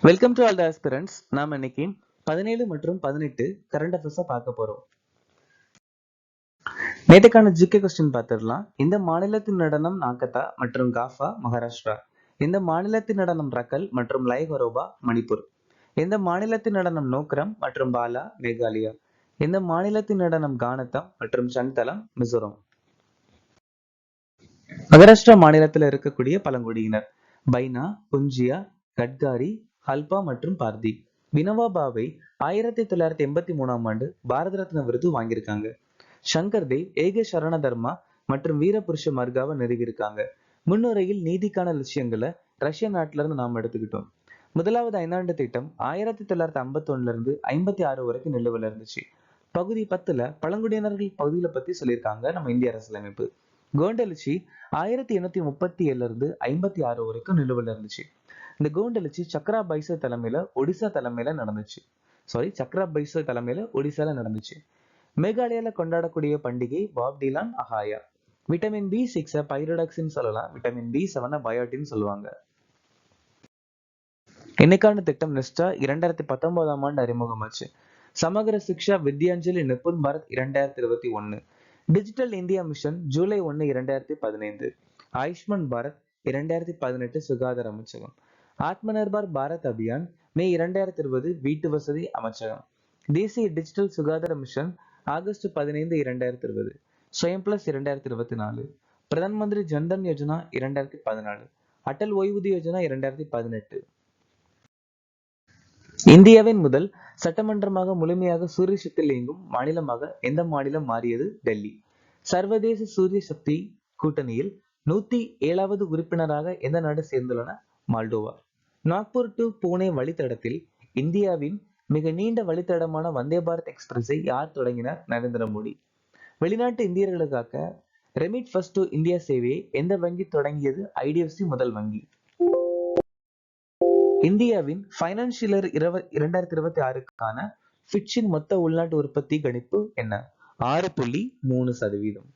Welcome to all the aspirants. நாம இன்னைக்கு 17 மற்றும் 18 கரண்ட் அஃபேர்ஸா பார்க்க போறோம். நேற்றுக்கான ஜிகே கொஸ்டின் பார்த்துடலாம். இந்த மாநிலத்தின் நடனம் நாகதா மற்றும் காஃபா மகாராஷ்டிரா. இந்த மாநிலத்தின் நடனம் ரக்கல் மற்றும் லைஹரோபா மணிப்பூர். இந்த மாநிலத்தின் நடனம் நோக்ரம் மற்றும் பாலா மேகாலயா. இந்த மாநிலத்தின் நடனம் கானத்தம் மற்றும் சங்தலம் மிசோரம். மகாராஷ்டிரா மாநிலத்தில் இருக்கக்கூடிய பழங்குடியினர் பைனா, புஞ்சியா, கட்காரி, ஹல்பா மற்றும் பார்தி. வினோபா பாவே 1983ஆம் ஆண்டு பாரத ரத்னா விருது வாங்கியிருக்காங்க. சங்கர் தேவ் ஏக சரண தர்மா மற்றும் வீரபுருஷ மர்காவை நிறுவியிருக்காங்க. முன்னுரையில் நீதிக்கான லட்சியங்களை ரஷ்ய நாட்டுல இருந்து நாம் எடுத்துக்கிட்டோம். முதலாவது ஐந்தாண்டு திட்டம் 1951 இருந்து 56 வரைக்கும் நிலுவையில் இருந்துச்சு. பகுதி 10ல பழங்குடியினர்கள் பகுதிகளை பத்தி சொல்லியிருக்காங்க நம்ம இந்திய அரசியலமைப்பு. கோண்டெழுச்சி 1837 இருந்து 56 வரைக்கும் நிலுவையில் இருந்துச்சு. இந்த கோண்டெழுச்சி சக்ரா பைசோ தலைமையில ஒடிசா தலைமையில நடந்துச்சு. சக்ரா பைசோ தலைமையில ஒடிசால நடந்துச்சு. மேகாலயால கொண்டாடக்கூடிய பண்டிகை பாப்டிலான் அஹாயா. விட்டமின் B6 பைரோடாக்சின் சொல்லலாம். விட்டமின் B7 பயோட்டின் சொல்லுவாங்க. இன்னைக்கான திட்டம் நிஷ்டா 2019ஆம் ஆண்டு அறிமுகமாச்சு. Samagra Shiksha Vidyanjali Nipun Bharat 2021. Digital India mission ஜூலை 1, 2015. ஆயுஷ்மான் பாரத் 2018 சுகாதார அமைச்சகம். ஆத்ம நிர்பார் பாரத் அபியான் மே 2020 வீட்டு வசதி அமைச்சகம். தேசிய டிஜிட்டல் சுகாதார மிஷன் ஆகஸ்ட் 15, 2020. ஸ்வயம் பிளஸ் 2024. பிரதான் மந்திரி ஜன்தன் யோஜனா 2014. அடல் ஓய்வூதிய யோஜனா 2018. இந்தியாவின் முதல் சட்டமன்றமாக முழுமையாக சூரிய சக்தியில் இயங்கும் மாநிலமாக எந்த மாநிலம் மாறியது? டெல்லி. சர்வதேச சூரிய சக்தி கூட்டணியில் 107வது உறுப்பினராக எந்த நாடு சேர்ந்துள்ளன? மால்டோவா. நாக்பூர் டு புனே வழித்தடத்தில் இந்தியாவின் மிக நீண்ட வழித்தடமான வந்தே பாரத் எக்ஸ்பிரஸை யார் தொடங்கினார்? நரேந்திர மோடி. வெளிநாட்டு இந்தியர்களுக்காக ரெமிட் ஃபர்ஸ்ட் டு இந்தியா சேவையை எந்த வங்கி தொடங்கியது? IDFC முதல் வங்கி. இந்தியாவின் பைனான்சியல் இயர் 2026க்கான ஃபிட்ச்சின் மொத்த உள்நாட்டு உற்பத்தி கணிப்பு என்ன? 6.3%.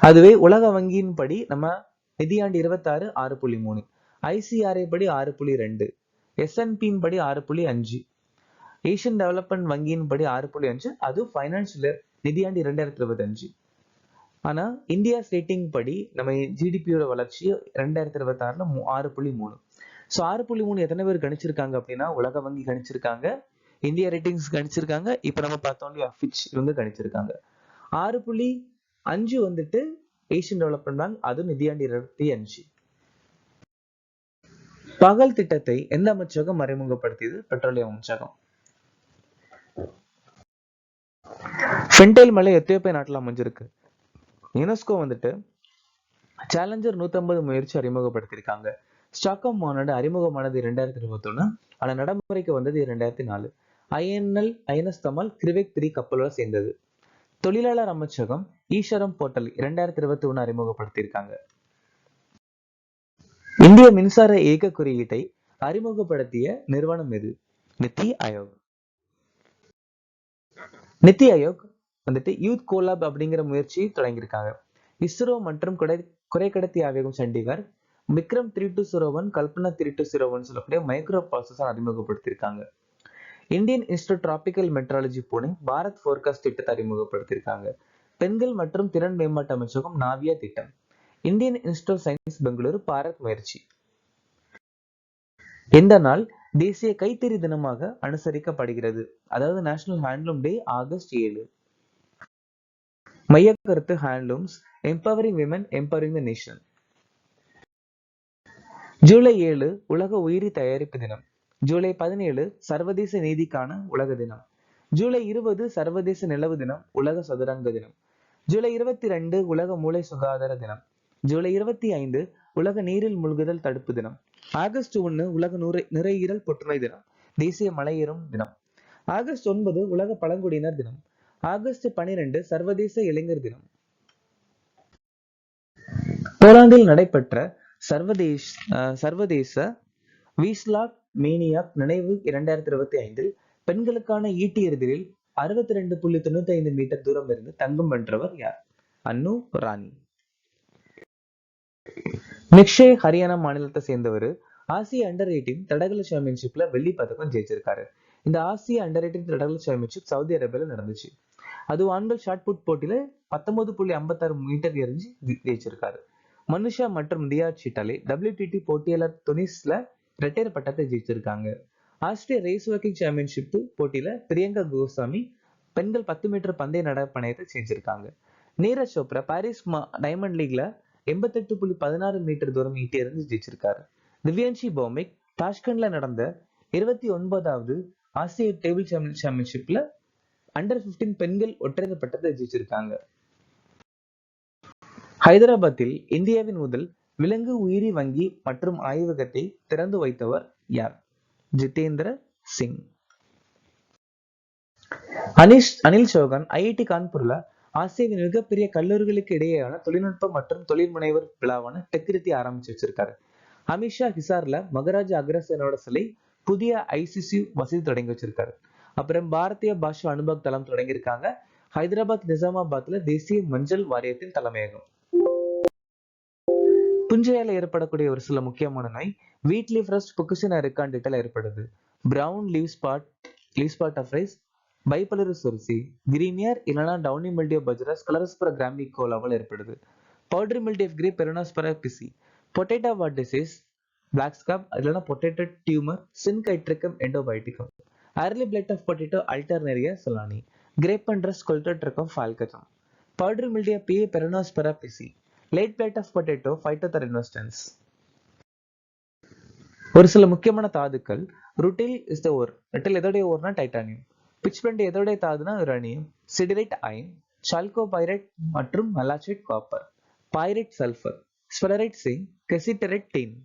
அதுவே உலக வங்கியின் படி நம்ம நிதியாண்டு 26 6.3, ICRA படி 6.2, S&P படி 6.5, ஏசியன் டெவலப்மெண்ட் வங்கியின் படி 6.5. அது பைனான்சியல் நிதியாண்டு 2025. ஆனா இந்தியா ரேட்டிங் படி நம்ம ஜிடிபியோட வளர்ச்சி 2026ல 6.3. 6.3 எத்தனை பேர் கணிச்சிருக்காங்க அப்படின்னா உலக வங்கி கணிச்சிருக்காங்க, இந்தியா ரேட்டிங்ஸ் கணிச்சிருக்காங்க, இப்ப நம்ம பார்த்தோம் இல்லையா ஃபிட்ச் இவங்க கணிச்சிருக்காங்க. 6.5 வந்துட்டு ஏசியன் டெவலப்மெண்ட் பேங்க், அது நிதியாண்டு 25. பகல் திட்டத்தை எந்த அமைச்சகம் அறிமுகப்படுத்தியது? பெட்ரோலியம் அமைச்சகம். ஃபென்டைல் மலை எத்தியோப்பியா நாட்டில் அமைஞ்சிருக்கு. யுனெஸ்கோ வந்துட்டு சேலஞ்சர் 150 முயற்சி அறிமுகப்படுத்தியிருக்காங்க. ஸ்டாக்ஹோம் மாநாடு அறிமுகமானது 2021, ஆனா நடைமுறைக்கு வந்தது 2004. INS தமால் கிரிவேக் 3 கப்பலோட சேர்ந்தது. தொழிலாளர் அமைச்சகம் ஈஸ்வரம் போர்ட்டல் 2021 அறிமுகப்படுத்தியிருக்காங்க. இந்திய மின்சார இயக்க குறியீட்டை அறிமுகப்படுத்திய நிறுவனம் எது? நித்தி ஆயோக். நித்தி ஆயோக் வந்துட்டு யூத் கோலாப் அப்படிங்கிற முயற்சி தொடங்கியிருக்காங்க. இஸ்ரோ மற்றும் குறைக்கடத்தி ஆய்வகம் சண்டிகர் விக்ரம் 3201, கல்பனா 3201 சொல்லக்கூடிய மைக்ரோ ப்ராசஸர் அறிமுகப்படுத்தியிருக்காங்க. Indian institute tropical meteorology Pune Bharat forecast திட்டத்தை அறிமுகப்படுத்தியிருக்காங்க. பெண்கள் மற்றும் திறன் மேம்பாட்டு அமைச்சகம் நாவியா திட்டம். Indian institute science Bengaluru Bharat முயற்சி. இந்த நாள் தேசிய கைத்தறி தினமாக அனுசரிக்கப்படுகிறது? அதாவது நேஷனல் ஹேண்ட்லூம் டே ஆகஸ்ட் 7. மைய கருத்து handlooms empowering women empowering the nation. July 7 உலக உயிரி தயாரிப்பு தினம். ஜூலை 17 சர்வதேச நீதிக்கான உலக தினம். ஜூலை 20 சர்வதேச நிலவு தினம், உலக சதுரங்க தினம். ஜூலை 22 உலக மூளை சுகாதார தினம். ஜூலை 25 உலக நீரில் மூழ்குதல் தடுப்பு தினம். ஆகஸ்ட் 1 உலக நுரையீரல் புற்றுநோய் தினம், தேசிய மலையேறும் தினம். ஆகஸ்ட் 9 உலக பழங்குடியினர் தினம். ஆகஸ்ட் 12 சர்வதேச இளைஞர் தினம். போலாந்தில் நடைபெற்ற சர்வதேச வீஸ்லாக் மேனியாக் நினைவு 2025 பெண்களுக்கான ஈட்டி எறிதலில் 62.95 மீட்டர் தூரம் இருந்து தங்கம் வென்றவர் யார்? அன்னு ராணி. நிக்ஷய் ஹரியானா மாநிலத்தை சேர்ந்தவர். ஆசிய அண்டர் 18 தடகள சாம்பியன்ஷிப்ல வெள்ளி பதக்கம் ஜெயிச்சிருக்காரு. இந்த ஆசிய அண்டர் 18 தடகள சாம்பியன்ஷிப் சவுதி அரேபியால நடந்துச்சு. அது ஆண்கள் ஷாட் புட் போட்டியில 19.56 மீட்டர் எறிஞ்சு ஜெயிச்சிருக்காரு. மனுஷா மற்றும் தியா சிட்டாலே WTT போட்டியாளர் துனிஸ்ல இரட்டையர் பட்டத்தை ஜெயிச்சிருக்காங்க. ஆஸ்திரிய ரேஸ் வாக்கிங் சாம்பியன்ஷிப் போட்டியில பிரியங்கா கோஸ்வாமி பெண்கள் 10 மீட்டர் பந்தய நடைப்பணயத்தை செஞ்சிருக்காங்க. நீரஜ் சோப்ரா பாரிஸ் டைமண்ட் லீக்ல 88.16 மீட்டர் தூரம் ஈட்டி எறிஞ்சு ஜெயிச்சிருக்காரு. திவ்யான்ஷி பௌமிக் டாஷ்கண்ட்ல நடந்த 29வது ஆசிய டேபிள் சாம்பியன்ஷிப்ல அண்டர் 15 பெண்கள் ஒற்றையர் பட்டத்தை ஜெயிச்சிருக்காங்க. ஹைதராபாத்தில் இந்தியாவின் முதல் விலங்கு உயிரி வங்கி மற்றும் ஆய்வகத்தை திறந்து வைத்தவர் யார்? ஜிதேந்திர சிங். அனில் சௌகான் IIT கான்பூர்ல ஆசியாவின் மிகப்பெரிய கல்லூரிகளுக்கு இடையேயான தொழில்நுட்ப மற்றும் தொழில் முனைவர் விழாவான டெக்ரித்தி ஆரம்பிச்சு வச்சிருக்காரு. அமித்ஷா ஹிசார்ல மகாராஜா அக்ரசேனோட சிலை புதிய ICC வசதி தொடங்கி வச்சிருக்காரு. அப்புறம் பாரதிய பாஷா அனுபவ தளம் தொடங்கியிருக்காங்க. ஹைதராபாத் நிசாமாபாத்ல தேசிய மஞ்சள் வாரியத்தின் தலைமையகம். புஞ்சையால ஏற்படக்கூடிய ஒரு சில முக்கியமான நோய் வீட் லீஃப் ரஸ்ட், புக்குசினா ரிக்காண்டிட்டால ஏற்படுது. Brown leaf spot of rice, பைபலரிசோரிசி, கிரீனியர் இல்லைனா டவுனி மில்டியோ பஜ்ரஸ், கலரஸ்புர கிராமிகோலாவால் ஏற்படுது. பவுடரி மில்டியோ ஆஃப் கிரே பெரோனோஸ்பரா பிசி, potato wart disease, black scab இல்லைனா பொட்டேட்டோ டியூமர், சின்கைட்ரிக்கம் எண்டோபைட்டிகம், அர்லி பிளைட் ஆஃப் பொட்டேட்டோ அல்டர்னேரியா சொலானி, கிரேப் அண்ட் ரஸ்ட் கொல்டோட்ரிக்கம் ஃபால்கசம், பவுடரி மில்டியோ பி பெரோனோஸ்பரா பிசி, லேட் பிளைட் ஆஃப் பொட்டேட்டோ ஃபைட்டோதெரனோஸ்டன்ஸ். ஒரு சில முக்கியமான தாதுக்கள். Rutile is the ore. Rutile எதோடைய ஓர்னா டைட்டானியம். பிட்ச்பிளெண்ட் எதோடைய தாதுனா யுரேனியம். சிடரைட் அயன், சால்கோபைரைட் மற்றும் மலாச்சைட் காப்பர், பைரைட் சல்ஃபர், ஸ்பெலரைட் சிங்க், கெசிடரைட் டின்.